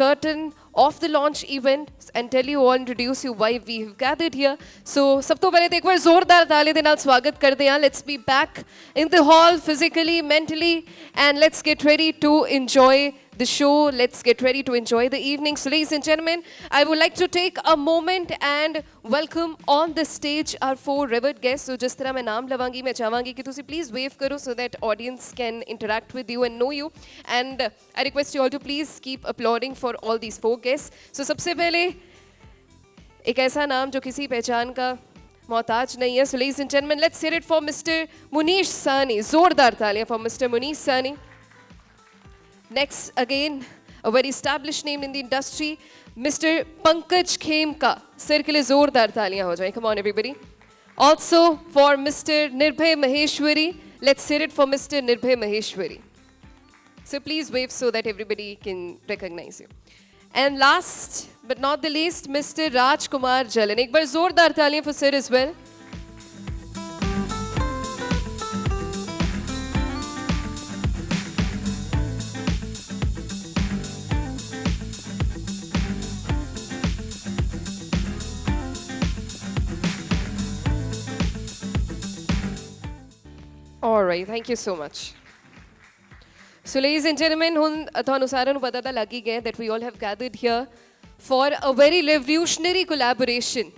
curtain of the launch event and tell you all, introduce you why we have gathered here. So ਸਭ ਤੋਂ ਪਹਿਲੇ ਤਾਂ ਇੱਕ ਵਾਰ ਜ਼ੋਰਦਾਰ ਤਾਲੀ ਦੇ ਨਾਲ ਸਵਾਗਤ ਕਰਦੇ ਹਾਂ. Let's be back in the hall physically, mentally, and let's get ready to enjoy the show. Let's get ready to enjoy the evening. So ladies and gentlemen, I would like to take a moment and welcome on the stage our four revered guests. So जिस तरह मैं नाम लवांगी मैं चाहवांगी कि तुसी please wave करो so that audience can interact with you and know you. And I request you all to please keep applauding for all these four guests. So सबसे पहले एक ऐसा नाम जो किसी पहचान का मोहताज नहीं है. So ladies and gentlemen, let's hear it for Mr. Munish Sahni. जोरदार तालियां for Mr. Munish Sahni. Next, again, a very established name in the industry, Mr. Pankaj Khemka. Sir ke liye zordar taaliyan ho jaye. Come on, everybody. Also, for Mr. Nirbhay Maheshwari, let's hear it for Mr. Nirbhay Maheshwari. So please wave so that everybody can recognize you. And last but not the least, Mr. Raj Kumar Jalan. Ek bar zordar taaliyan for sir as well. All right, thank you so much. So ladies and gentlemen, ਹੁਣ ਤੁਹਾਨੂੰ ਸਾਰਿਆਂ ਨੂੰ ਪਤਾ ਤਾਂ ਲੱਗ ਹੀ ਗਿਆ that we all have gathered here for a very revolutionary collaboration.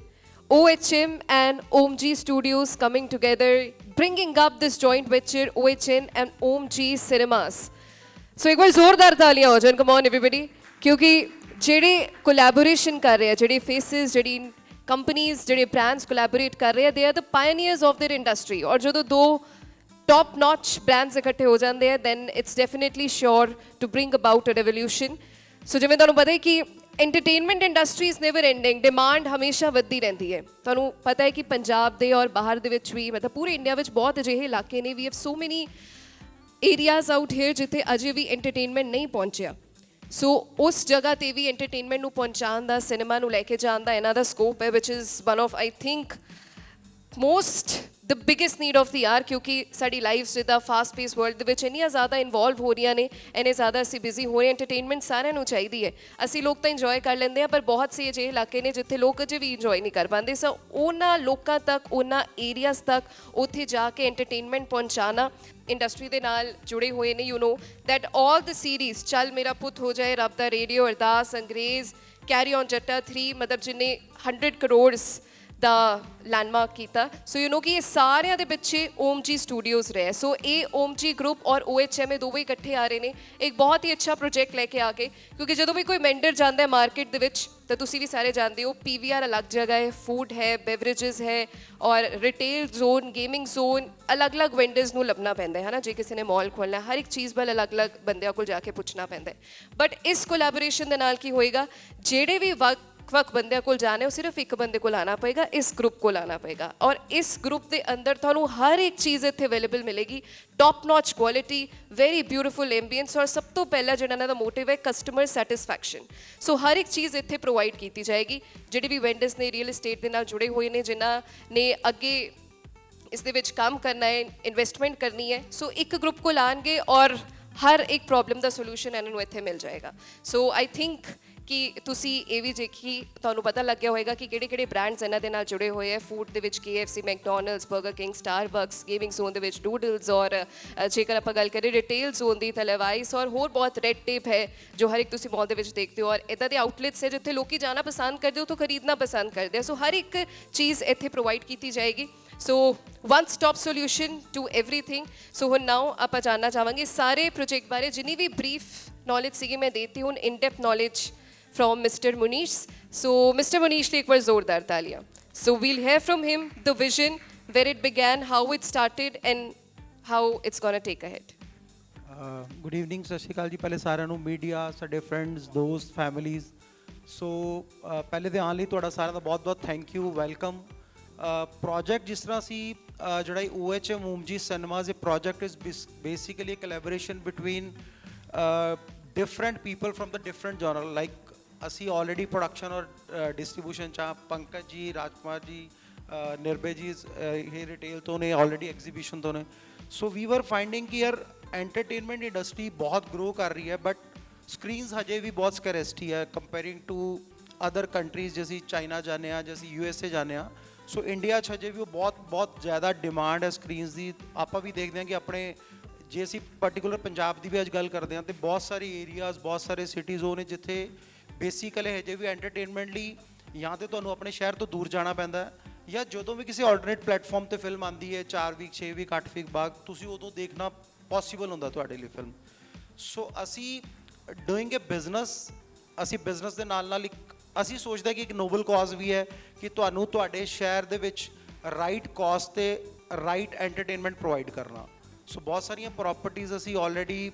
OHM and OMG Studios coming together, bringing up this joint venture, OHN and OMG Cinemas. So ਇੱਕ ਵਾਰ ਜ਼ੋਰਦਾਰ ਤਾਲੀਆਂ ਹੋ ਜਾਣ, come on everybody, ਕਿਉਂਕਿ ਜਿਹੜੇ collaboration ਕਰ ਰਹੇ ਆ, ਜਿਹੜੇ faces, ਜਿਹੜੀ companies, ਜਿਹੜੇ brands collaborate ਕਰ ਰਹੇ ਆ, they are the pioneers of their industry. ਔਰ ਜਦੋਂ ਦੋ top notch brands ਇਕੱਠੇ ਹੋ ਜਾਂਦੇ ਆ, then it's definitely sure to bring about a revolution. So ਜਿਵੇਂ ਤੁਹਾਨੂੰ ਪਤਾ ਹੈ ਕਿ entertainment industry is never ending, demand ਹਮੇਸ਼ਾ ਵੱਧਦੀ ਰਹਿੰਦੀ ਹੈ. ਤੁਹਾਨੂੰ ਪਤਾ ਹੈ ਕਿ ਪੰਜਾਬ ਦੇ ਔਰ ਬਾਹਰ ਦੇ ਵਿੱਚ ਵੀ, ਮਤਲਬ ਪੂਰੇ ਇੰਡੀਆ ਵਿੱਚ ਬਹੁਤ ਅਜਿਹੇ ਇਲਾਕੇ ਨੇ, we have so many areas out here ਜਿੱਥੇ ਅਜੇ ਵੀ entertainment ਨਹੀਂ ਪਹੁੰਚਿਆ. ਸੋ ਉਸ ਜਗ੍ਹਾ ਤੇ ਵੀ entertainment ਨੂੰ ਪਹੁੰਚਾਉਣ ਦਾ, ਸਿਨੇਮਾ ਨੂੰ ਲੈ ਕੇ ਜਾਣ ਦਾ ਇਹਨਾਂ ਦਾ ਸਕੋਪ ਹੈ, which is one of I think most the biggest need of the hour, ਕਿਉਂਕਿ ਸਾਡੀ ਲਾਈਫ ਜਿੱਦਾਂ ਫਾਸਟ ਪੇਸ ਵਰਲਡ ਦੇ ਵਿੱਚ ਇੰਨੀਆਂ ਜ਼ਿਆਦਾ ਇਨਵੋਲਵ ਹੋ ਰਹੀਆਂ ਨੇ, ਇੰਨੇ ਜ਼ਿਆਦਾ ਅਸੀਂ ਬਿਜ਼ੀ ਹੋ ਰਹੇ, ਐਂਟਰਟੇਨਮੈਂਟ ਸਾਰਿਆਂ ਨੂੰ ਚਾਹੀਦੀ ਹੈ. ਅਸੀਂ ਲੋਕ ਤਾਂ ਇੰਜੋਏ ਕਰ ਲੈਂਦੇ ਹਾਂ, ਪਰ ਬਹੁਤ ਸੇ ਅਜਿਹੇ ਇਲਾਕੇ ਨੇ ਜਿੱਥੇ ਲੋਕ ਅਜੇ ਵੀ ਇੰਜੋਏ ਨਹੀਂ ਕਰ ਪਾਉਂਦੇ. ਸੋ ਉਹਨਾਂ ਲੋਕਾਂ ਤੱਕ, ਉਹਨਾਂ ਏਰੀਆਜ਼ ਤੱਕ ਉੱਥੇ ਜਾ ਕੇ ਐਂਟਰਟੇਨਮੈਂਟ ਪਹੁੰਚਾਉਣਾ, ਇੰਡਸਟਰੀ ਦੇ ਨਾਲ ਜੁੜੇ ਹੋਏ ਨੇ. You know that all the series, ਚੱਲ ਮੇਰਾ ਪੁੱਤ ਹੋ ਜਾਏ, ਰੱਬ ਦਾ ਰੇਡੀਓ, ਅਰਦਾਸ, ਅੰਗਰੇਜ਼, ਕੈਰੀ ਔਨ ਜੱਟਾ 3, ਮਤਲਬ ਜਿੰਨੇ 100 ਕਰੋੜਸ ਦਾ ਲੈਂਡਮਾਰਕ ਕੀਤਾ. ਸੋ ਯੂ ਨੋ ਕਿ ਇਹ ਸਾਰਿਆਂ ਦੇ ਪਿੱਛੇ OMG ਸਟੂਡੀਓਜ਼ ਰਹੇ. ਸੋ ਇਹ OMG ਗਰੁੱਪ ਔਰ OHM ਇਹ ਦੋਵੇਂ ਇਕੱਠੇ ਆ ਰਹੇ ਨੇ ਇੱਕ ਬਹੁਤ ਹੀ ਅੱਛਾ ਪ੍ਰੋਜੈਕਟ ਲੈ ਕੇ ਆ ਕੇ. ਕਿਉਂਕਿ ਜਦੋਂ ਵੀ ਕੋਈ ਮੈਂਡਰ ਜਾਂਦਾ ਹੈ ਮਾਰਕੀਟ ਦੇ ਵਿੱਚ, ਤਾਂ ਤੁਸੀਂ ਵੀ ਸਾਰੇ ਜਾਣਦੇ ਹੋ, PVR ਅਲੱਗ ਜਗ੍ਹਾ ਹੈ, ਫੂਡ ਹੈ, ਬੇਵਰੇਜਸ ਹੈ, ਔਰ ਰਿਟੇਲ ਜ਼ੋਨ, ਗੇਮਿੰਗ ਜ਼ੋਨ, ਅਲੱਗ-ਅਲੱਗ ਵੈਂਡਰਸ ਨੂੰ ਲੱਭਣਾ ਪੈਂਦਾ ਹੈ ਨਾ. ਜੇ ਕਿਸੇ ਨੇ ਮਾਲ ਖੋਲ੍ਹਣਾ, ਹਰ ਇੱਕ ਚੀਜ਼ ਵੱਲ ਅਲੱਗ-ਅਲੱਗ ਬੰਦਿਆਂ ਕੋਲ ਜਾ ਕੇ ਪੁੱਛਣਾ ਪੈਂਦਾ ਹੈ. ਬਟ ਇਸ ਕੋਲੈਬੋਰੇਸ਼ਨ ਦੇ ਨਾਲ ਕੀ ਹੋਏਗਾ, ਜਿਹੜੇ ਵੀ ਵੱਖ ਬੰਦਿਆਂ ਕੋਲ ਜਾਣਾ ਹੈ, ਉਹ ਸਿਰਫ ਇੱਕ ਬੰਦੇ ਕੋਲ ਆਉਣਾ ਪਏਗਾ, ਇਸ ਗਰੁੱਪ ਕੋਲ ਆਉਣਾ ਪਏਗਾ. ਔਰ ਇਸ ਗਰੁੱਪ ਦੇ ਅੰਦਰ ਤੁਹਾਨੂੰ ਹਰ ਇੱਕ ਚੀਜ਼ ਇੱਥੇ ਅਵੇਲੇਬਲ ਮਿਲੇਗੀ, top notch quality, very beautiful ambience, ਔਰ ਸਭ ਤੋਂ ਪਹਿਲਾਂ ਜਿਹੜਾ ਇਹਨਾਂ ਦਾ ਮੋਟਿਵ ਹੈ ਕਸਟਮਰ ਸੈਟਿਸਫੈਕਸ਼ਨ. ਸੋ ਹਰ ਇੱਕ ਚੀਜ਼ ਇੱਥੇ ਪ੍ਰੋਵਾਈਡ ਕੀਤੀ ਜਾਏਗੀ. ਜਿਹੜੇ ਵੀ ਵੈਂਡਰਸ ਨੇ ਰੀਅਲ ਏਸਟੇਟ ਦੇ ਨਾਲ ਜੁੜੇ ਹੋਏ ਨੇ, ਜਿਨ੍ਹਾਂ ਨੇ ਅੱਗੇ ਇਸ ਦੇ ਵਿੱਚ ਕੰਮ ਕਰਨਾ ਹੈ, ਇਨਵੈਸਟਮੈਂਟ ਕਰਨੀ ਹੈ, ਸੋ ਇੱਕ ਗਰੁੱਪ ਕੋਲ ਆਉਣਗੇ ਔਰ ਹਰ ਇੱਕ ਪ੍ਰੋਬਲਮ ਦਾ ਸੋਲੂਸ਼ਨ ਇਹਨਾਂ ਨੂੰ ਇੱਥੇ ਮਿਲ ਜਾਏਗਾ. ਸੋ ਆਈ ਥਿੰਕ ਕਿ ਤੁਸੀਂ ਇਹ ਵੀ ਦੇਖੀ, ਤੁਹਾਨੂੰ ਪਤਾ ਲੱਗਿਆ ਹੋਏਗਾ ਕਿ ਕਿਹੜੇ ਬ੍ਰਾਂਡਸ ਇਹਨਾਂ ਦੇ ਨਾਲ ਜੁੜੇ ਹੋਏ ਹੈ. ਫੂਡ ਦੇ ਵਿੱਚ KFC, McDonald's, burger king, Starbucks, gaming zone ਦੇ ਵਿੱਚ ਡੂਡਲਸ, ਔਰ ਜੇਕਰ ਆਪਾਂ ਗੱਲ ਕਰੀਏ ਰਿਟੇਲ ਜ਼ੋਨ ਦੀ ਤਾਂ ਲੈਵਾਈਸ, ਔਰ ਹੋਰ ਬਹੁਤ ਰੈਡ ਟੇਪ ਹੈ ਜੋ ਹਰ ਇੱਕ ਤੁਸੀਂ ਮਾਲ ਦੇ ਵਿੱਚ ਦੇਖਦੇ ਹੋ. ਔਰ ਇੱਦਾਂ ਦੇ ਆਊਟਲੈਟਸ ਹੈ ਜਿੱਥੇ ਲੋਕੀ ਜਾਣਾ ਪਸੰਦ ਕਰਦੇ, ਉੱਥੋਂ ਖਰੀਦਣਾ ਪਸੰਦ ਕਰਦੇ ਆ. ਸੋ ਹਰ ਇੱਕ ਚੀਜ਼ ਇੱਥੇ ਪ੍ਰੋਵਾਈਡ ਕੀਤੀ ਜਾਏਗੀ. So one stop solution to everything. So ਹੁਣ ਨਾਓ ਆਪਾਂ ਜਾਣਨਾ ਚਾਹਾਂਗੇ ਸਾਰੇ ਪ੍ਰੋਜੈਕਟ ਬਾਰੇ. ਜਿੰਨੀ ਵੀ ਬਰੀਫ ਨੌਲੇਜ ਸੀਗੀ ਮੈਂ ਦੇਤੀ, ਹੁਣ in depth knowledge from Mr. Munish. So Mr. Munish li ek baar zordar taaliyan. So we'll hear from him the vision, where it began, how it started and how it's going to take ahead. Good evening, ਸਤਿ ਸ਼੍ਰੀ ਅਕਾਲ ਜੀ. ਪਹਿਲੇ ਸਾਰਿਆਂ ਨੂੰ, media, ਸਾਡੇ friends, ਦੋਸਤ, families. ਸੋ ਪਹਿਲੇ ਦੇ ਆਉਣ ਲਈ ਤੁਹਾਡਾ ਸਾਰਿਆਂ ਦਾ ਬਹੁਤ ਥੈਂਕ ਯੂ, ਵੈਲਕਮ. ਪ੍ਰੋਜੈਕਟ ਜਿਸ ਤਰ੍ਹਾਂ ਅਸੀਂ ਜਿਹੜਾ OHM OMG Cinemas, ਇਹ project is basically a collaboration between different people from the different genre. Like ਅਸੀਂ ਆਲਰੇਡੀ ਪ੍ਰੋਡਕਸ਼ਨ ਔਰ ਡਿਸਟ੍ਰੀਬਿਊਸ਼ਨ 'ਚ, ਪੰਕਜ ਜੀ, ਰਾਜਕੁਮਾਰ ਜੀ, ਨਿਰਭੈ ਜੀ ਇਹ ਰਿਟੇਲ ਤੋਂ ਨੇ, ਆਲਰੇਡੀ ਐਗਜ਼ੀਬਿਸ਼ਨ ਤੋਂ ਨੇ. ਸੋ ਵੀ ਵਰ ਫਾਈਂਡਿੰਗ ਕਿ ਯਾਰ ਐਂਟਰਟੇਨਮੈਂਟ ਇੰਡਸਟਰੀ ਬਹੁਤ ਗਰੋ ਕਰ ਰਹੀ ਹੈ, ਬਟ ਸਕਰੀਨਸ ਹਜੇ ਵੀ ਬਹੁਤ ਸਕੈਰੈਸਿਟੀ ਹੈ ਕੰਪੇਅਰਿੰਗ ਟੂ ਅਦਰ ਕੰਟਰੀਜ਼, ਜੇ ਅਸੀਂ ਚਾਈਨਾ ਜਾਂਦੇ ਹਾਂ, ਜੇ ਅਸੀਂ USA ਜਾਂਦੇ ਹਾਂ। ਸੋ ਇੰਡੀਆ 'ਚ ਹਜੇ ਵੀ ਉਹ ਬਹੁਤ ਜ਼ਿਆਦਾ ਡਿਮਾਂਡ ਹੈ ਸਕਰੀਨਸ ਦੀ। ਆਪਾਂ ਵੀ ਦੇਖਦੇ ਹਾਂ ਕਿ ਆਪਣੇ, ਜੇ ਅਸੀਂ ਪਾਰਟਿਕੂਲਰ ਪੰਜਾਬ ਦੀ ਵੀ ਅੱਜ ਗੱਲ ਕਰਦੇ ਹਾਂ, ਤੇ ਬਹੁਤ ਸਾਰੇ ਏਰੀਆਜ਼, ਬਹੁਤ ਸਾਰੇ ਸਿਟੀਜ਼ ਉਹ ਨੇ ਜਿੱਥੇ ਬੇਸਿਕਲੀ ਹਜੇ ਵੀ ਐਂਟਰਟੇਨਮੈਂਟ ਲਈ ਜਾਂ ਤਾਂ ਤੁਹਾਨੂੰ ਆਪਣੇ ਸ਼ਹਿਰ ਤੋਂ ਦੂਰ ਜਾਣਾ ਪੈਂਦਾ ਹੈ, ਜਾਂ ਜਦੋਂ ਵੀ ਕਿਸੇ ਆਲਟਰਨੇਟ ਪਲੇਟਫਾਰਮ ਤੇ ਫਿਲਮ ਆਉਂਦੀ ਹੈ 4 ਵੀਕ 6 ਵੀਕ 8 ਵੀਕ ਬਾਅਦ, ਤੁਸੀਂ ਉਦੋਂ ਦੇਖਣਾ ਪੋਸੀਬਲ ਹੁੰਦਾ ਤੁਹਾਡੇ ਲਈ ਫਿਲਮ। ਸੋ ਅਸੀਂ ਡੂਇੰਗ ਏ ਬਿਜ਼ਨਸ, ਅਸੀਂ ਬਿਜ਼ਨਸ ਦੇ ਨਾਲ ਨਾਲ ਇੱਕ ਅਸੀਂ ਸੋਚਦੇ ਕਿ ਇੱਕ ਨੋਬਲ ਕਾਜ਼ ਵੀ ਹੈ ਕਿ ਤੁਹਾਨੂੰ ਤੁਹਾਡੇ ਸ਼ਹਿਰ ਦੇ ਵਿੱਚ ਰਾਈਟ ਕਾਸਟ ਤੇ ਰਾਈਟ ਐਂਟਰਟੇਨਮੈਂਟ ਪ੍ਰੋਵਾਈਡ ਕਰਨਾ। ਸੋ ਬਹੁਤ ਸਾਰੀਆਂ ਪ੍ਰੋਪਰਟੀਜ਼ ਅਸੀਂ ਆਲਰੇਡੀ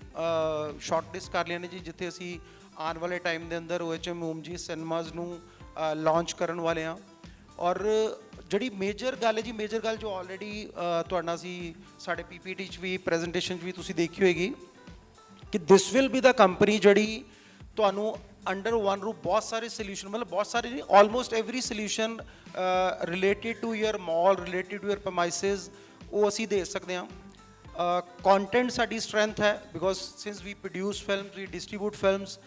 ਸ਼ਾਰਟਲਿਸਟ ਕਰ ਲਈਆਂ ਨੇ ਜੀ, ਜਿੱਥੇ ਅਸੀਂ ਆਉਣ ਵਾਲੇ ਟਾਈਮ ਦੇ ਅੰਦਰ OHM ਓਮਜੀ ਸਿਨੇਮਾਜ਼ ਨੂੰ ਲਾਂਚ ਕਰਨ ਵਾਲੇ ਹਾਂ। ਔਰ ਜਿਹੜੀ ਮੇਜਰ ਗੱਲ ਹੈ ਜੀ, ਮੇਜਰ ਗੱਲ ਜੋ ਆਲਰੇਡੀ ਤੁਹਾਡਾ ਸੀ ਸਾਡੇ PPT 'ਚ ਵੀ ਪ੍ਰੈਜੈਂਟੇਸ਼ਨ 'ਚ ਵੀ ਤੁਸੀਂ ਦੇਖੀ ਹੋਏਗੀ ਕਿ this will be the company ਜਿਹੜੀ ਤੁਹਾਨੂੰ ਅੰਡਰ ਵਨ ਰੂਫ ਬਹੁਤ ਸਾਰੇ ਸੋਲਿਊਸ਼ਨ, ਮਤਲਬ ਬਹੁਤ ਸਾਰੇ ਨਹੀਂ, almost every solution related to your mall, related to your premises, ਉਹ ਅਸੀਂ ਦੇ ਸਕਦੇ ਹਾਂ। ਕੰਟੈਂਟ ਸਾਡੀ ਸਟਰੈਂਥ ਹੈ because since we produce films, we distribute films.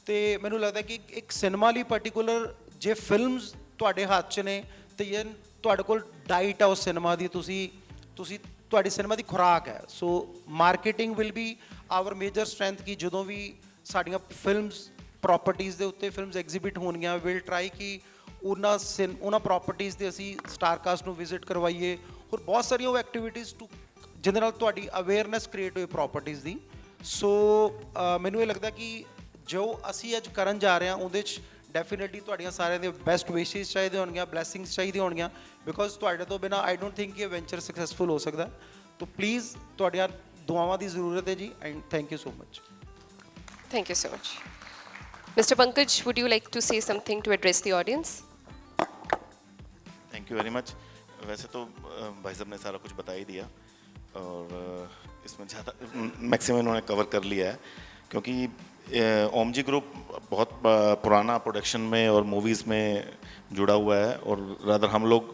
ਤੇ ਮੈਨੂੰ ਲੱਗਦਾ ਕਿ ਇੱਕ ਸਿਨੇਮਾ ਲਈ ਪਾਰਟਿਕੂਲਰ ਜੇ ਫਿਲਮਸ ਤੁਹਾਡੇ ਹੱਥ 'ਚ ਨੇ ਤੇ ਇਹ ਤੁਹਾਡੇ ਕੋਲ ਡਾਈਟ ਆ ਉਸ ਸਿਨੇਮਾ ਦੀ, ਤੁਸੀਂ ਤੁਹਾਡੀ ਸਿਨੇਮਾ ਦੀ ਖੁਰਾਕ ਹੈ। So marketing will be our major strength ਕਿ ਜਦੋਂ ਵੀ ਸਾਡੀਆਂ ਫਿਲਮਸ ਪ੍ਰੋਪਰਟੀਜ਼ ਦੇ ਉੱਤੇ ਫਿਲਮਸ ਐਗਜ਼ੀਬਿਟ ਹੋਣਗੀਆਂ, ਵਿਲ ਟਰਾਈ ਕਿ ਉਹਨਾਂ ਪ੍ਰੋਪਰਟੀਜ਼ 'ਤੇ ਅਸੀਂ ਸਟਾਰਕਾਸਟ ਨੂੰ ਵਿਜ਼ਿਟ ਕਰਵਾਈਏ। ਹੋਰ ਬਹੁਤ ਸਾਰੀਆਂ ਉਹ ਐਕਟੀਵਿਟੀਜ਼ ਟੂ ਜਿਹਦੇ ਨਾਲ ਤੁਹਾਡੀ ਅਵੇਅਰਨੈਸ ਕ੍ਰੀਏਟ ਹੋਏ ਪ੍ਰੋਪਰਟੀਜ਼ ਦੀ। ਸੋ ਮੈਨੂੰ ਇਹ ਲੱਗਦਾ ਕਿ ਜੋ ਅਸੀਂ ਅੱਜ ਕਰਨ ਜਾ ਰਹੇ ਹਾਂ ਉਹਦੇ 'ਚ ਡੈਫੀਨੇਟਲੀ ਤੁਹਾਡੀਆਂ ਸਾਰਿਆਂ ਦੇ ਬੈਸਟ ਵਿਸ਼ੇਸ ਚਾਹੀਦੇ ਹੋਣਗੀਆਂ, ਬਲੈਸਿੰਗਸ ਚਾਹੀਦੀਆਂ ਹੋਣਗੀਆਂ, ਬਿਕੋਜ਼ ਤੁਹਾਡੇ ਤੋਂ ਬਿਨਾਂ ਆਈ ਡੋਂਟ ਥਿੰਕ ਇਹ ਵੈਂਚਰ ਸਕਸੈਸਫੁਲ ਹੋ ਸਕਦਾ। ਤਾਂ ਪਲੀਜ਼ ਤੁਹਾਡੀਆਂ ਦੁਆਵਾਂ ਦੀ ਜ਼ਰੂਰਤ ਹੈ ਜੀ, and thank you so much. Thank you so much. Mr. Pankaj, would you like to say something to address the audience? Thank you very much. वैसे तो भाई साहब ने सारा कुछ बता ही दिया और इसमें ज़्यादा मैक्सिमम इन्होंने कवर कर लिया है, क्योंकि ओमजी ग्रुप बहुत पुराना प्रोडक्शन में और मूवीज़ में जुड़ा हुआ है, और रादर हम लोग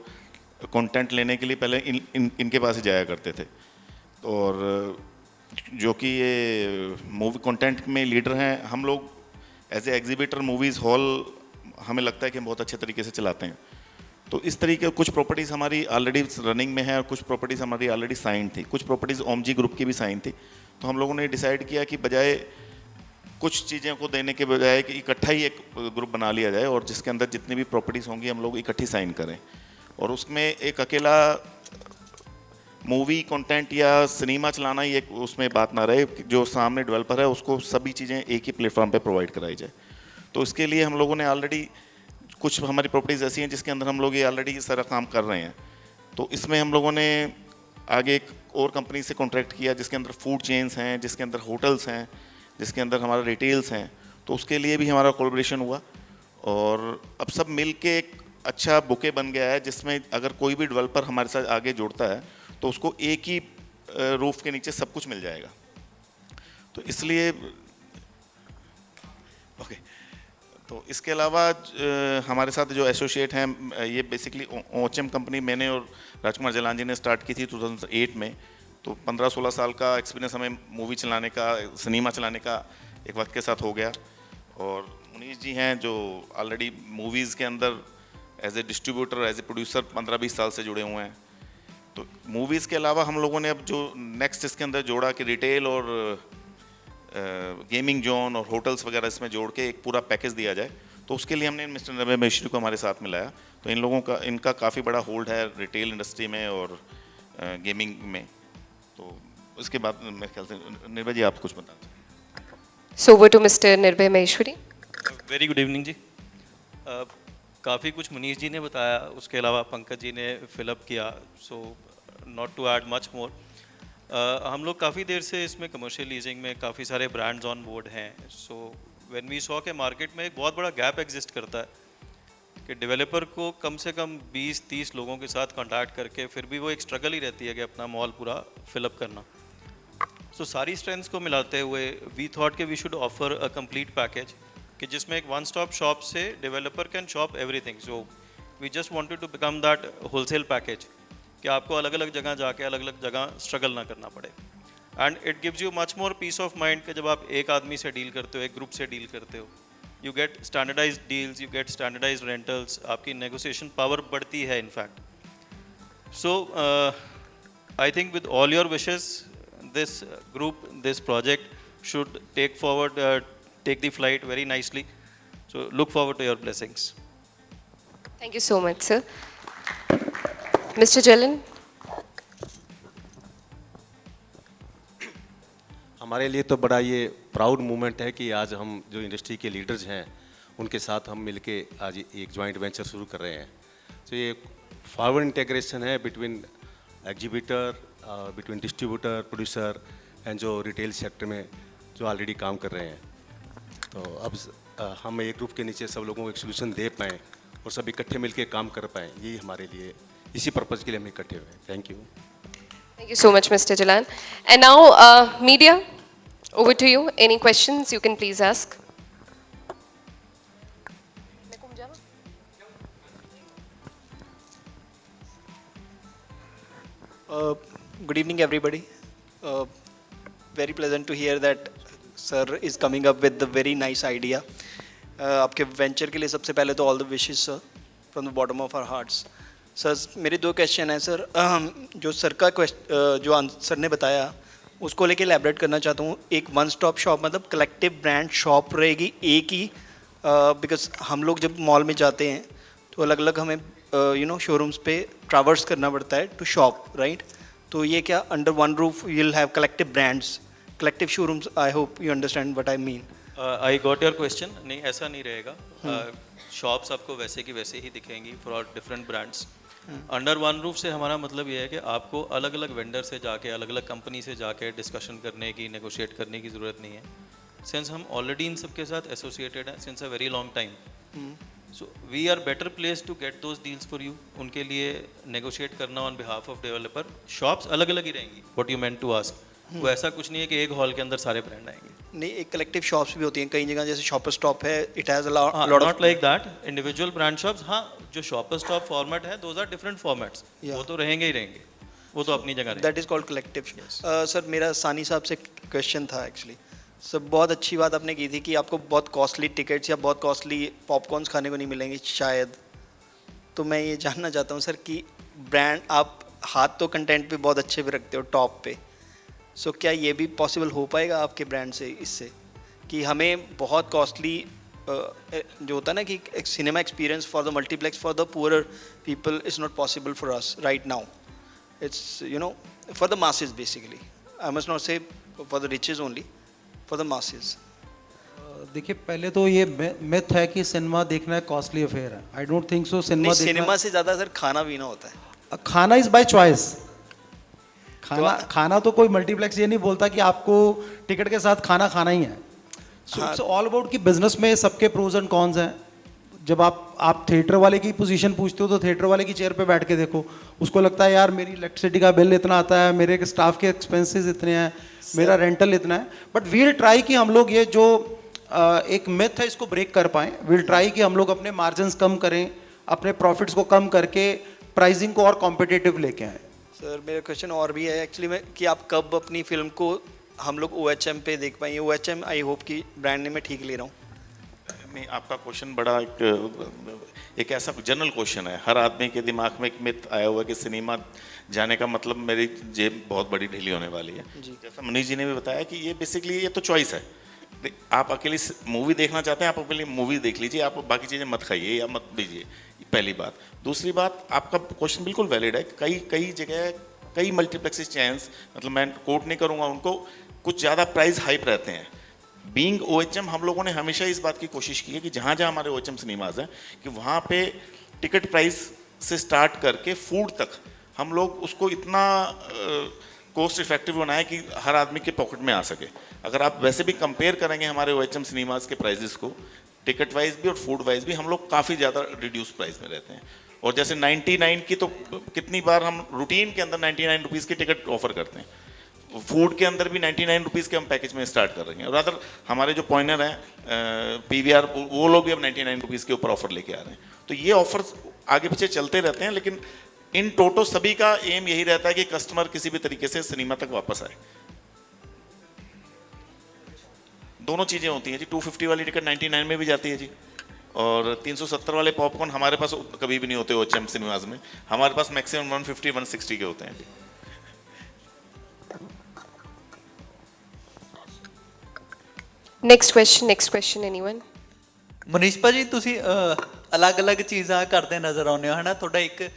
कंटेंट लेने के लिए पहले इनके पास ही जाया करते थे। और जो कि ये मूवी कंटेंट में लीडर हैं, हम लोग as a exhibitor movies hall हमें लगता है कि हम बहुत अच्छे तरीके से चलाते हैं। तो इस तरीके कुछ प्रॉपर्टीज़ हमारी ऑलरेडी रनिंग में है और कुछ प्रॉपर्टीज़ हमारी ऑलरेडी साइन थी, कुछ प्रॉपर्टीज़ ओमजी ग्रुप की भी साइन थी। तो हम लोगों ने डिसाइड किया कि बजाय कुछ चीज़ें को देने के बजाय कि इकट्ठा ही एक ग्रुप बना लिया जाए, और जिसके अंदर जितनी भी प्रॉपर्टीज़ होंगी हम लोग इकट्ठी साइन करें, और उसमें एक अकेला मूवी कंटेंट या सिनेमा चलाना ही एक उसमें बात ना रहे, जो सामने डेवलपर है उसको सभी चीज़ें एक ही प्लेटफॉर्म पे प्रोवाइड कराई जाए। तो इसके लिए हम लोगों ने ऑलरेडी कुछ हमारी प्रॉपर्टीज़ ऐसी हैं जिसके अंदर हम लोग ये ऑलरेडी सारा काम कर रहे हैं। तो इसमें हम लोगों ने आगे एक और कंपनी से कॉन्ट्रैक्ट किया जिसके अंदर फूड चेन्स हैं, जिसके अंदर होटल्स हैं, जिसके अंदर हमारा रिटेल्स हैं। तो उसके लिए भी हमारा कोलैबोरेशन हुआ, और अब सब मिल के एक अच्छा बुके बन गया है, जिसमें अगर कोई भी डेवलपर हमारे साथ आगे जुड़ता है तो उसको एक ही रूफ के नीचे सब कुछ मिल जाएगा। तो इसलिए ओके, तो इसके अलावा हमारे साथ जो एसोसिएट हैं, ये बेसिकली OHM कंपनी मैंने और राजकुमार जलान जी ने स्टार्ट की थी 2008 में। तो 15-16 साल का एक्सपीरियंस हमें मूवी चलाने का, सिनेमा चलाने का एक वक्त के साथ हो गया। और मुनीश जी हैं जो ऑलरेडी मूवीज़ के अंदर as a distributor, as a producer 15-20 साल से जुड़े हुए हैं। तो मूवीज़ के अलावा हम लोगों ने अब जो नेक्स्ट इसके अंदर जोड़ा कि रिटेल और गेमिंग जोन और होटल्स वगैरह इसमें जोड़ के एक पूरा पैकेज दिया जाए। तो उसके लिए हमने मिस्टर नबे मिश्री को हमारे साथ मिलाया। तो इन लोगों का, इनका काफ़ी बड़ा होल्ड है रिटेल इंडस्ट्री में और गेमिंग में। तो उसके बाद मेरे ख्याल से निर्भय जी आप कुछ बताना। So over to Mr. Nirbhay Maheshwari. Very good evening जी। काफ़ी कुछ मुनीश जी ने बताया, उसके अलावा पंकज जी ने फिलअप किया। So not to add much more. हम लोग काफ़ी देर से इसमें कमर्शियल लीजिंग में काफ़ी सारे ब्रांड्स ऑन बोर्ड हैं। सो व्हेन वी सॉ के मार्केट में एक बहुत बड़ा गैप एग्जिस्ट करता है कि डेवलपर को कम से कम 20-30 लोगों के साथ कांटेक्ट करके फिर भी वो एक स्ट्रगल ही रहती है कि अपना मॉल पूरा फिलअप करना। सो सारी स्ट्रेंथ्स को मिलाते हुए वी थॉट कि we should offer a complete package कि जिसमें एक वन स्टॉप शॉप से developer can shop everything. So we just wanted to become that wholesale package कि आपको अलग अलग जगह जाके अलग अलग जगह स्ट्रगल ना करना पड़े। And it gives you much more peace of mind कि जब आप एक आदमी से डील करते हो, एक ग्रुप से डील करते हो, you get standardize deals, you get standardize rentals, आपकी नेगोशिएशन पावर बढ़ती है in fact. So, I think with all your wishes, this group, this project should take the flight very nicely. So, look forward to your blessings. Thank you so much, sir. Mr. Jalan. हमारे लिए तो बड़ा ये proud moment है कि आज हम जो इंडस्ट्री के लीडर्स हैं उनके साथ हम मिलके आज एक जॉइंट वेंचर शुरू कर रहे हैं. तो ये फॉरवर्ड इंटीग्रेशन है between exhibitor, between distributor, producer and जो रिटेल सेक्टर में जो ऑलरेडी काम कर रहे हैं. तो अब हम एक ग्रुप के नीचे सब लोगों को एक सोल्यूशन दे पाएँ और सब इकट्ठे मिलके काम कर पाएँ, यही हमारे लिए, इसी पर्पज़ के लिए हम इकट्ठे हुए हैं. Thank you. Thank you so much, Mr. Jalan. And now, media, over to you. Any questions you can please ask. Good evening, everybody. Very pleasant to hear that sir is coming up with the very nice idea. आपके venture के लिए सबसे पहले तो all the wishes, sir, from the bottom of our hearts. Sir मेरे दो question हैं sir. जो सर का जो सर ने बताया उसको लेके एलैबोरेट करना चाहता हूँ. एक वन स्टॉप शॉप मतलब कलेक्टिव ब्रांड शॉप रहेगी एक ही, बिकॉज हम लोग जब मॉल में जाते हैं तो अलग अलग हमें शोरूम्स पे ट्रैवर्स करना पड़ता है टू शॉप, राइट? तो ये क्या under one roof you will have collective brands, collective showrooms? I hope you understand what I mean. I got your question. नहीं, ऐसा नहीं रहेगा. शॉप्स आपको वैसे की वैसे ही दिखेंगी for different brands. Under one roof से हमारा मतलब ये है कि आपको अलग अलग वेंडर से जाके, अलग अलग कंपनी से जाके डिस्कशन करने की, नेगोशिएट करने की ज़रूरत नहीं है. सिंस हम ऑलरेडी इन सबके साथ एसोसिएटेड हैं since a very long time, so we are better place to get those deals for you. उनके लिए नेगोशिएट करना on behalf of developer. Shops अलग अलग ही रहेंगी. What you meant to ask, वो ऐसा कुछ नहीं है कि एक हॉल के अंदर सारे ब्रांड आएंगे. नहीं, एक कलेक्टिव शॉप्स भी होती हैं कई जगह, जैसे शॉपर स्टॉप है, it has not like that individual brand shops. हाँ, जो शॉपर स्टॉप फॉर्मेट है दोज आर डिफरेंट फॉर्मेट्स. वो तो रहेंगे ही रहेंगे, वो तो अपनी जगह रहेंगे. That is called collective. Sir मेरा सानी साहब से क्वेश्चन था एक्चुअली. सर बहुत अच्छी बात आपने की थी कि आपको बहुत कॉस्टली टिकट्स या बहुत कॉस्टली पॉपकॉर्न्स खाने को नहीं मिलेंगे शायद. तो मैं ये जानना चाहता हूँ सर कि ब्रांड आप हाथ तो कंटेंट पे बहुत अच्छे पे रखते हो टॉप पे, सो क्या ये भी पॉसिबल हो पाएगा आपके ब्रांड से, इससे कि हमें बहुत कॉस्टली जो होता है ना कि एक cinema experience for the multiplex for the poor people is not possible for us right now. It's for the masses basically. I must not say for the riches only, for the masses. देखिए, पहले तो ये myth है कि cinema देखना एक costly affair है. I don't think so. Cinema से ज़्यादा सर खाना पीना होता है. खाना इज़ बाय चॉइस. खाना तो कोई मल्टीप्लेक्स ये नहीं बोलता कि आपको टिकट के साथ खाना खाना ही है. सो इट्स ऑल अबाउट कि बिजनेस में सबके प्रोज एंड कॉन्स हैं. जब आप थिएटर वाले की पोजीशन पूछते हो तो थिएटर वाले की चेयर पे बैठ के देखो, उसको लगता है यार मेरी इलेक्ट्रिसिटी का बिल इतना आता है, मेरे स्टाफ के एक्सपेंसेस इतने हैं, मेरा रेंटल इतना है. बट वील ट्राई कि हम लोग ये जो एक मिथ है इसको ब्रेक कर पाएँ. वील ट्राई कि हम लोग अपने मार्जिन्स कम करें, अपने प्रॉफिट्स को कम करके प्राइसिंग को और कॉम्पिटिटिव लेके आएँ. सर मेरा क्वेश्चन और भी है एक्चुअली में कि आप कब अपनी फिल्म को हम लोग OHM पे देख पाएंगे. OHM आई होप कि ब्रांड नेम मैं ठीक ले रहा हूँ. नहीं, आपका क्वेश्चन बड़ा एक ऐसा जनरल क्वेश्चन है. हर आदमी के दिमाग में एक मिथ आया हुआ है कि सिनेमा जाने का मतलब मेरी जेब बहुत बड़ी ढीली होने वाली है. जैसा मनीष जी ने भी बताया कि ये बेसिकली ये तो चॉइस है. आप अकेली मूवी देखना चाहते हैं, आप अकेली मूवी देख लीजिए, आप बाकी चीज़ें मत खाइए या मत लीजिए. पहली बात. दूसरी बात, आपका क्वेश्चन बिल्कुल वैलिड है. कई जगह कई मल्टीप्लेक्सेस चैन्स, मतलब मैं कोट नहीं करूँगा उनको, कुछ ज़्यादा प्राइस हाइप रहते हैं. बीइंग OHM हम लोगों ने हमेशा इस बात की कोशिश की है कि जहाँ जहाँ हमारे OHM सिनेमाज हैं कि वहाँ पे टिकट प्राइस से स्टार्ट करके फूड तक हम लोग उसको इतना कॉस्ट इफेक्टिव बनाए कि हर आदमी के पॉकेट में आ सके. अगर आप वैसे भी कंपेयर करेंगे हमारे OHM सिनेमाज के प्राइजेस को, टिकट वाइज भी और फूड वाइज भी हम लोग काफ़ी ज़्यादा रिड्यूस प्राइस में रहते हैं. और जैसे 99 की तो कितनी बार हम रूटीन के अंदर 99 रुपीज़ की टिकट ऑफर करते हैं. फूड के अंदर भी 99 रुपीज़ के हम पैकेज में स्टार्ट कर रहे हैं. और अदर हमारे जो पॉइनर हैं PVR, वो लोग भी अब 99 रुपीज़ के ऊपर ऑफर लेके आ रहे हैं. तो ये ऑफर्स आगे पीछे चलते रहते हैं, लेकिन इन टोटो सभी का एम यही रहता है कि कस्टमर किसी भी तरीके से सिनेमा तक वापस आए. दोनों चीज़ें होती हैं जी। 250 वाली टिकट 99 में भी जाती है जी, और 370 वाले पॉपकॉर्न हमारे पास कभी भी नहीं होते OHM सिनेमाज में। हमारे पास मैक्सिमम 150 160 के होते हैं जी। Next question, anyone? ਮਨੀਸ਼ ਭਾਜੀ ਤੁਸੀਂ ਅਲੱਗ-ਅਲੱਗ ਚੀਜ਼ਾਂ ਕਰਦੇ ਨਜ਼ਰ ਆਉਂਦੇ ਹੋ ਹਨਾ। ਤੁਹਾਡਾ ਇੱਕ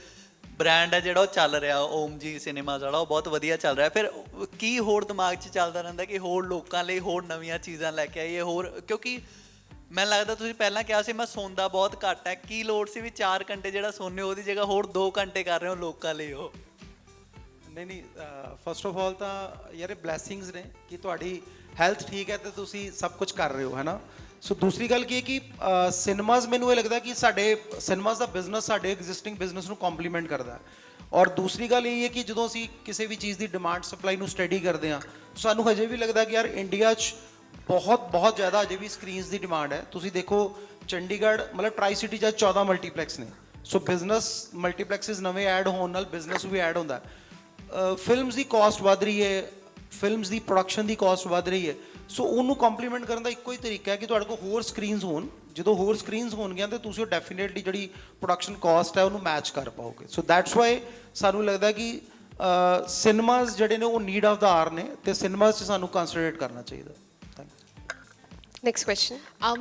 ਬ੍ਰਾਂਡ ਹੈ ਜਿਹੜਾ ਉਹ ਚੱਲ ਰਿਹਾ ਓਮ ਜੀ ਸਿਨੇਮਾਜ਼ ਵਾਲਾ, ਉਹ ਬਹੁਤ ਵਧੀਆ ਚੱਲ ਰਿਹਾ। ਫਿਰ ਕੀ ਹੋਰ ਦਿਮਾਗ 'ਚ ਚੱਲਦਾ ਰਹਿੰਦਾ ਕਿ ਹੋਰ ਲੋਕਾਂ ਲਈ ਹੋਰ ਨਵੀਆਂ ਚੀਜ਼ਾਂ ਲੈ ਕੇ ਆਈਏ ਹੋਰ, ਕਿਉਂਕਿ ਮੈਨੂੰ ਲੱਗਦਾ ਤੁਸੀਂ ਪਹਿਲਾਂ ਕਿਹਾ ਸੀ ਮੈਂ ਸੌਂਦਾ ਬਹੁਤ ਘੱਟ ਹੈ, ਕੀ ਲੋੜ ਸੀ ਵੀ 4 ਘੰਟੇ ਜਿਹੜਾ ਸੌਂਦੇ ਹੋ ਉਹਦੀ ਜਗ੍ਹਾ ਹੋਰ 2 ਘੰਟੇ ਕਰ ਰਹੇ ਹੋ ਲੋਕਾਂ ਲਈ ਉਹ? ਨਹੀਂ ਫਸਟ ਆਫ ਆਲ ਤਾਂ ਯਾਰ ਇਹ ਬਲੈਸਿੰਗਸ ਨੇ ਕਿ ਤੁਹਾਡੀ ਹੈਲਥ ਠੀਕ ਹੈ ਤੇ ਤੁਸੀਂ ਸਭ ਕੁਝ ਕਰ ਰਹੇ ਹੋ, ਹੈ ਨਾ। ਸੋ ਦੂਸਰੀ ਗੱਲ ਕੀ ਹੈ ਕਿ ਸਿਨੇਮਾਜ਼, ਮੈਨੂੰ ਇਹ ਲੱਗਦਾ ਕਿ ਸਾਡੇ ਸਿਨੇਮਾਜ਼ ਦਾ ਬਿਜ਼ਨਸ ਸਾਡੇ ਐਗਜ਼ਿਸਟਿੰਗ ਬਿਜ਼ਨਸ ਨੂੰ ਕੰਪਲੀਮੈਂਟ ਕਰਦਾ ਹੈ। ਔਰ ਦੂਸਰੀ ਗੱਲ ਇਹ ਹੈ ਕਿ ਜਦੋਂ ਅਸੀਂ ਕਿਸੇ ਵੀ ਚੀਜ਼ ਦੀ ਡਿਮਾਂਡ ਸਪਲਾਈ ਨੂੰ ਸਟੱਡੀ ਕਰਦੇ ਹਾਂ, ਸਾਨੂੰ ਹਜੇ ਵੀ ਲੱਗਦਾ ਕਿ ਯਾਰ ਇੰਡੀਆ 'ਚ ਬਹੁਤ ਜ਼ਿਆਦਾ ਅਜੇ ਵੀ ਸਕਰੀਨਸ ਦੀ ਡਿਮਾਂਡ ਹੈ। ਤੁਸੀਂ ਦੇਖੋ ਚੰਡੀਗੜ੍ਹ ਮਤਲਬ ਟਰਾਈ ਸਿਟੀ 'ਚ 14 ਮਲਟੀਪਲੈਕਸ ਨੇ। ਸੋ ਬਿਜ਼ਨਸ ਮਲਟੀਪਲੈਕਸਿਸ ਨਵੇਂ ਐਡ ਹੋਣ ਨਾਲ ਬਿਜ਼ਨਸ ਵੀ ਐਡ ਹੁੰਦਾ। ਫਿਲਮਸ ਦੀ ਕਾਸਟ ਵੱਧ ਰਹੀ ਹੈ, ਫਿਲਮਸ ਦੀ ਪ੍ਰੋਡਕਸ਼ਨ ਦੀ ਕਾਸਟ ਵੱਧ ਰਹੀ ਹੈ। ਸੋ ਉਹਨੂੰ ਕੰਪਲੀਮੈਂਟ ਕਰਨ ਦਾ ਇੱਕੋ ਹੀ ਤਰੀਕਾ ਹੈ ਕਿ ਤੁਹਾਡੇ ਕੋਲ ਹੋਰ ਸਕਰੀਨਸ ਹੋਣ। ਜਦੋਂ ਹੋਰ ਸਕਰੀਨਸ ਹੋਣਗੀਆਂ ਤਾਂ ਤੁਸੀਂ ਉਹ ਡੈਫੀਨੇਟਲੀ ਜਿਹੜੀ ਪ੍ਰੋਡਕਸ਼ਨ ਕਾਸਟ ਹੈ ਉਹਨੂੰ ਮੈਚ ਕਰ ਪਾਓਗੇ। ਸੋ ਦੈਟਸ ਵਾਈ ਸਾਨੂੰ ਲੱਗਦਾ ਕਿ ਸਿਨੇਮਾਜ਼ ਜਿਹੜੇ ਨੇ ਉਹ ਨੀਡ ਆਫ ਦਾ ਆਰ ਨੇ ਤੇ ਸਿਨੇਮਾਜ਼ 'ਚ ਸਾਨੂੰ ਕੰਸੈਂਟਰੇਟ ਕਰਨਾ ਚਾਹੀਦਾ। Next question.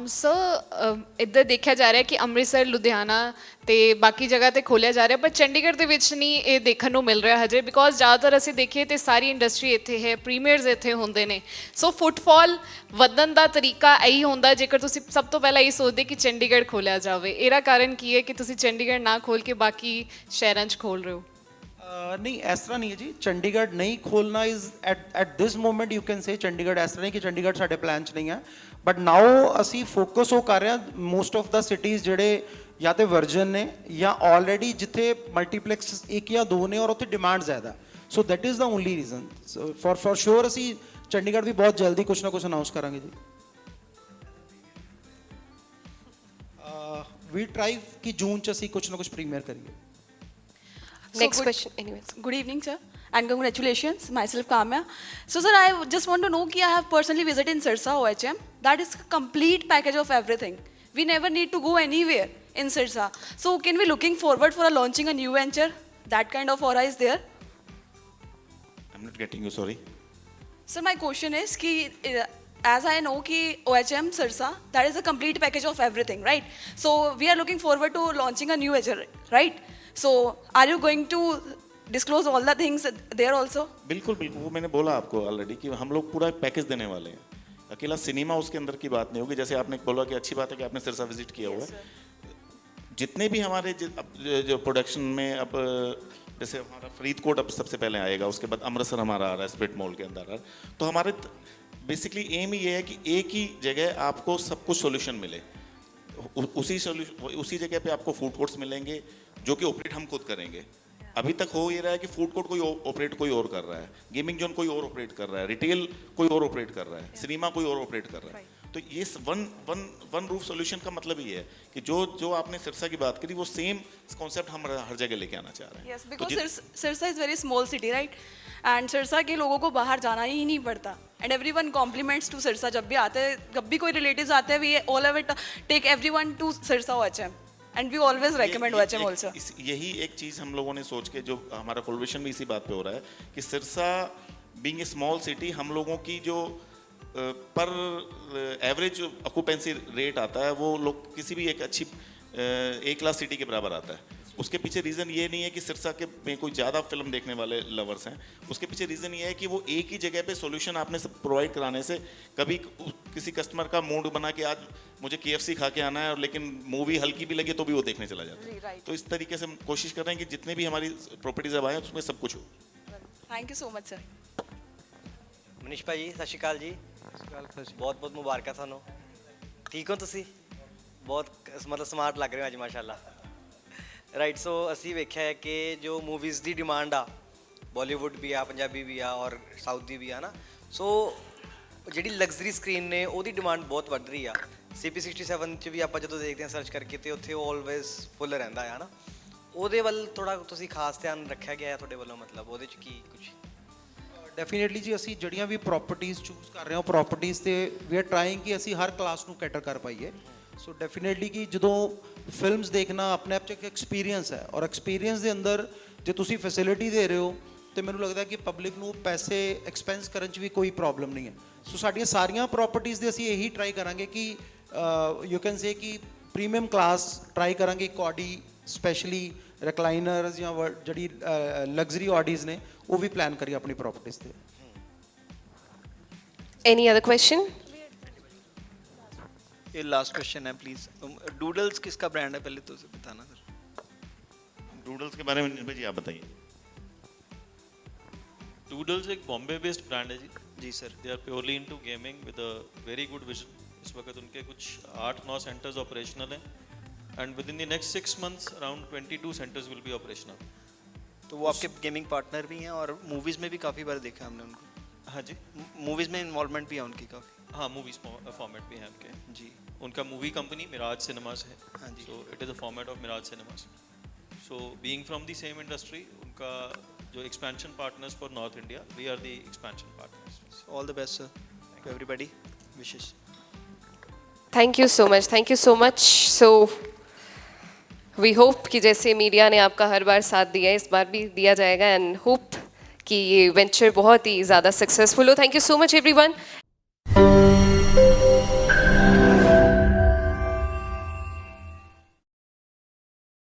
ਸਰ ਇੱਧਰ ਦੇਖਿਆ ਜਾ ਰਿਹਾ ਕਿ ਅੰਮ੍ਰਿਤਸਰ ਲੁਧਿਆਣਾ ਤੇ ਬਾਕੀ ਜਗ੍ਹਾ ਤੇ ਖੋਲ੍ਹਿਆ ਜਾ ਰਿਹਾ, ਪਰ ਚੰਡੀਗੜ੍ਹ ਦੇ ਵਿੱਚ ਨਹੀਂ ਇਹ ਦੇਖਣ ਨੂੰ ਮਿਲ ਰਿਹਾ ਹਜੇ, ਬਿਕੋਜ਼ ਜ਼ਿਆਦਾਤਰ ਅਸੀਂ ਦੇਖੀਏ ਤੇ ਸਾਰੀ ਇੰਡਸਟਰੀ ਇੱਥੇ ਹੈ, ਪ੍ਰੀਮੀਅਰਸ ਇੱਥੇ ਹੁੰਦੇ ਨੇ। ਸੋ ਫੁੱਟਫਾਲ ਵਧਣ ਦਾ ਤਰੀਕਾ ਇਹੀ ਹੁੰਦਾ ਜੇਕਰ ਤੁਸੀਂ ਸਭ ਤੋਂ ਪਹਿਲਾਂ ਇਹ ਸੋਚਦੇ ਕਿ ਚੰਡੀਗੜ੍ਹ ਖੋਲ੍ਹਿਆ ਜਾਵੇ। ਇਹਦਾ ਕਾਰਨ ਕੀ ਹੈ ਕਿ ਤੁਸੀਂ ਚੰਡੀਗੜ੍ਹ ਨਾ ਖੋਲ੍ਹ ਕੇ ਬਾਕੀ ਸ਼ਹਿਰਾਂ 'ਚ ਖੋਲ੍ਹ ਰਹੇ ਹੋ? ਨਹੀਂ ਇਸ ਤਰ੍ਹਾਂ ਨਹੀਂ ਹੈ ਜੀ। ਚੰਡੀਗੜ੍ਹ ਨਹੀਂ ਖੋਲ੍ਹਣਾ is at this moment you can say Chandigarh, ਇਸ ਤਰ੍ਹਾਂ ਨਹੀਂ ਕਿ ਚੰਡੀਗੜ੍ਹ ਸਾਡੇ ਪਲਾਨ 'ਚ ਨਹੀਂ ਹੈ। ਬਟ ਨਾਓ ਅਸੀਂ ਫੋਕਸ ਉਹ ਕਰ ਰਹੇ ਹਾਂ ਮੋਸਟ ਆਫ ਦਾ ਸਿਟੀਜ਼ ਜਿਹੜੇ ਜਾਂ ਤੇ ਵਰਜਨ ਨੇ ਜਾਂ ਆਲਰੇਡੀ ਜਿੱਥੇ ਮਲਟੀਪਲੈਕਸ 1 ਜਾਂ 2 ਨੇ ਔਰ ਉੱਥੇ ਡਿਮਾਂਡ ਜ਼ਿਆਦਾ। So that is the only reason. For sure ਅਸੀਂ ਚੰਡੀਗੜ੍ਹ ਵੀ ਬਹੁਤ ਜਲਦੀ ਕੁਛ ਨਾ ਕੁਛ ਅਨਾਉਂਸ ਕਰਾਂਗੇ ਜੀ। ਵੀ ਟਰਾਈ ਕਿ ਜੂਨ 'ਚ ਅਸੀਂ ਕੁਛ ਨਾ ਕੁਛ ਪ੍ਰੀਮੀਅਰ ਕਰੀਏ। Next question, anyways. Good evening, sir, and congratulations. Myself Kamya. So, sir, I just want to know that I have personally visited in Sirsa OHM. That is a complete package of everything. We never need to go anywhere in Sirsa. So, can we looking forward for launching a new venture? That kind of aura is there. I'm not getting you, sorry. Sir, my question is as I know कि OHM Sirsa, that is a complete package of everything, right? So, we are looking forward to launching a new venture, right? So, are you going to disclose all the things there also? बिल्कुल बिल्कुल, वो मैंने बोला आपको already कि हम लोग पूरा पैकेज देने वाले हैं। अकेला सिनेमा उसके अंदर की बात नहीं होगी। जैसे आपने बोला कि अच्छी बात है कि आपने सिरसा विजिट किया हुआ है। जितने भी हमारे जो प्रोडक्शन में अब जैसे हमारा फरीदकोट अब सबसे पहले आएगा, उसके बाद अमृतसर हमारा आ रहा है स्प्लिट मॉल के अंदर आ रहा है। तो हमारे बेसिकली एम ही ये है कि एक ही जगह आपको सब कुछ सोल्यूशन मिले। उसी जगह पे आपको फूड कोर्ट्स मिलेंगे जो कि ऑपरेट हम खुद करेंगे। अभी तक हो ये रहा है कि फूड कोर्ट कोई ऑपरेट कोई और कर रहा है, गेमिंग जोन कोई और ऑपरेट कर रहा है, रिटेल कोई और ऑपरेट कर रहा है, सिनेमा कोई और ऑपरेट कर रहा है। तो ये वन रूफ सॉल्यूशन का मतलब ये है कि जो आपने सिरसा की बात करी वो सेम कॉन्सेप्ट हम हर जगह लेके आना चाह रहे हैं। Yes, because Sirsa is very small city, right? And Sirsa के लोगों को बाहर जाना ही नहीं पड़ता. And everyone compliments to Sirsa. जब भी आते हैं, जब भी कोई relatives आते हैं, we all of it take everyone to Sirsa OHM. And we always recommend OHM also. यही एक चीज़ हम लोगों ने सोच के, जो हमारा कोलैबोरेशन भी इसी बात पे हो रहा है कि Sirsa being a small city, हम लोगों की जो पर एवरेज ऑक्यूपेंसी रेट आता है वो लोग किसी भी एक अच्छी ए क्लास सिटी के बराबर आता है। उसके पीछे रीज़न ये नहीं है कि सिरसा के में कोई ज़्यादा फिल्म देखने वाले लवर्स हैं। उसके पीछे रीज़न ये है कि वो एक ही जगह पे सॉल्यूशन आपने सब प्रोवाइड कराने से कभी किसी कस्टमर का मूड बना कि आज मुझे KFC खा के आना है, और लेकिन मूवी हल्की भी लगे तो भी वो देखने चला जाता है। तो इस तरीके से हम कोशिश कर रहे हैं कि जितने भी हमारी प्रॉपर्टीज अब आए उसमें सब कुछ हो। Thank you so much, sir. Manish ਭਾਜੀ ਸਤਿ ਸ਼੍ਰੀ ਅਕਾਲ ਜੀ। ਬਹੁਤ ਬਹੁਤ ਮੁਬਾਰਕਾਂ ਤੁਹਾਨੂੰ। ਠੀਕ ਹੋ ਤੁਸੀਂ? ਬਹੁਤ ਮਤਲਬ ਸਮਾਰਟ ਲੱਗ ਰਹੇ ਹੋ ਅੱਜ ਮਾਸ਼ਾਅੱਲਾ। ਰਾਈਟ, ਸੋ ਅਸੀਂ ਵੇਖਿਆ ਹੈ ਕਿ ਜੋ ਮੂਵੀਜ਼ ਦੀ ਡਿਮਾਂਡ ਆ, ਬਾਲੀਵੁੱਡ ਵੀ ਆ, ਪੰਜਾਬੀ ਵੀ ਆ ਔਰ ਸਾਊਥ ਦੀ ਵੀ ਆ ਨਾ, ਸੋ ਜਿਹੜੀ ਲਗਜ਼ਰੀ ਸਕਰੀਨ ਨੇ ਉਹਦੀ ਡਿਮਾਂਡ ਬਹੁਤ ਵੱਧ ਰਹੀ ਆ। CP67 'ਚ ਵੀ ਆਪਾਂ ਜਦੋਂ ਦੇਖਦੇ ਹਾਂ ਸਰਚ ਕਰਕੇ ਤੇ ਉੱਥੇ ਉਹ ਆਲਵੇਜ਼ ਫੁੱਲ ਰਹਿੰਦਾ ਹੈ ਨਾ। ਉਹਦੇ ਵੱਲ ਥੋੜ੍ਹਾ ਤੁਸੀਂ ਖਾਸ ਧਿਆਨ ਰੱਖਿਆ ਗਿਆ ਹੈ ਤੁਹਾਡੇ ਵੱਲੋਂ, ਮਤਲਬ ਉਹਦੇ 'ਚ ਕੀ ਕੁਝ? ਡੈਫੀਨੇਟਲੀ ਜੀ ਅਸੀਂ ਜਿਹੜੀਆਂ ਵੀ ਪ੍ਰਾਪਰਟੀਆਂ ਚੂਜ਼ ਕਰ ਰਹੇ ਹਾਂ ਪ੍ਰਾਪਰਟੀਆਂ ਤੇ ਵੀ ਆਰ ਟਰਾਈਂਗ ਕਿ ਅਸੀਂ ਹਰ ਕਲਾਸ ਨੂੰ ਕੈਟਰ ਕਰ ਪਾਈਏ ਸੋ ਡੈਫੀਨੇਟਲੀ ਕਿ ਜਦੋਂ ਫਿਲਮਸ ਦੇਖਣਾ ਆਪਣੇ ਆਪ 'ਚ ਇੱਕ ਐਕਸਪੀਰੀਅੰਸ ਹੈ ਔਰ ਐਕਸਪੀਰੀਅੰਸ ਦੇ ਅੰਦਰ ਜੇ ਤੁਸੀਂ ਫੈਸਿਲਿਟੀ ਦੇ ਰਹੇ ਹੋ ਤੇ ਮੈਨੂੰ ਲੱਗਦਾ ਕਿ ਪਬਲਿਕ ਨੂੰ ਪੈਸੇ ਐਕਸਪੈਂਸ ਕਰਨ 'ਚ ਵੀ ਕੋਈ ਪ੍ਰੋਬਲਮ ਨਹੀਂ ਹੈ ਸੋ ਸਾਡੀਆਂ ਸਾਰੀਆਂ ਪ੍ਰਾਪਰਟੀਆਂ ਦੇ ਅਸੀਂ ਇਹੀ ਟਰਾਈ ਕਰਾਂਗੇ ਕਿ ਯੂ ਕੈਨ ਸੇ ਕਿ ਪ੍ਰੀਮੀਅਮ ਕਲਾਸ ਟਰਾਈ ਕਰਾਂਗੇ ਇੱਕ ਆਡੀ ਸਪੈਸ਼ਲੀ ਰਿਕਲਾਈਨਰਸ ਜਾਂ ਜਿਹੜੀ ਲਗਜ਼ਰੀ ਆਡੀਜ਼ ਨੇ ਉਹ ਵੀ ਪਲਾਨ ਕਰੀਏ ਆਪਣੀ ਪ੍ਰਾਪਰਟੀਆਂ ਤੇ Any other question? ये लास्ट क्वेश्चन है प्लीज डूडल्स किसका ब्रांड है पहले तो बताना सर डूडल्स के बारे में निर्भय जी आप बताइए। डूडल्स एक बॉम्बे बेस्ड ब्रांड है जी। जी sir. They are purely into gaming with a very good vision. इस वक्त उनके कुछ 8-9 सेंटर्स ऑपरेशनल हैं and within the next 6 months around 22 centres will be operational. तो वो आपके गेमिंग पार्टनर भी हैं और मूवीज़ में भी काफ़ी बार देखा हमने उनको। हाँ जी, मूवीज़ में इन्वॉल्वमेंट भी है उनकी काफ़ी। हाँ मूवीज फॉर्मेट भी है उनके जी। उनका मूवी कंपनी मिराज सिनेमास है। हाँ जी। So it is a format of Miraj cinemas. So being from the same industry उनका जो expansion partners for North India we are the expansion partners. All the best sir to everybody wishes. Thank you so much. Thank you so much. So we hope कि जैसे media ने आपका हर बार साथ दिया है इस बार भी दिया जाएगा एंड होप कि ये वेंचर बहुत ही ज़्यादा सक्सेसफुल हो. Thank you so much everyone.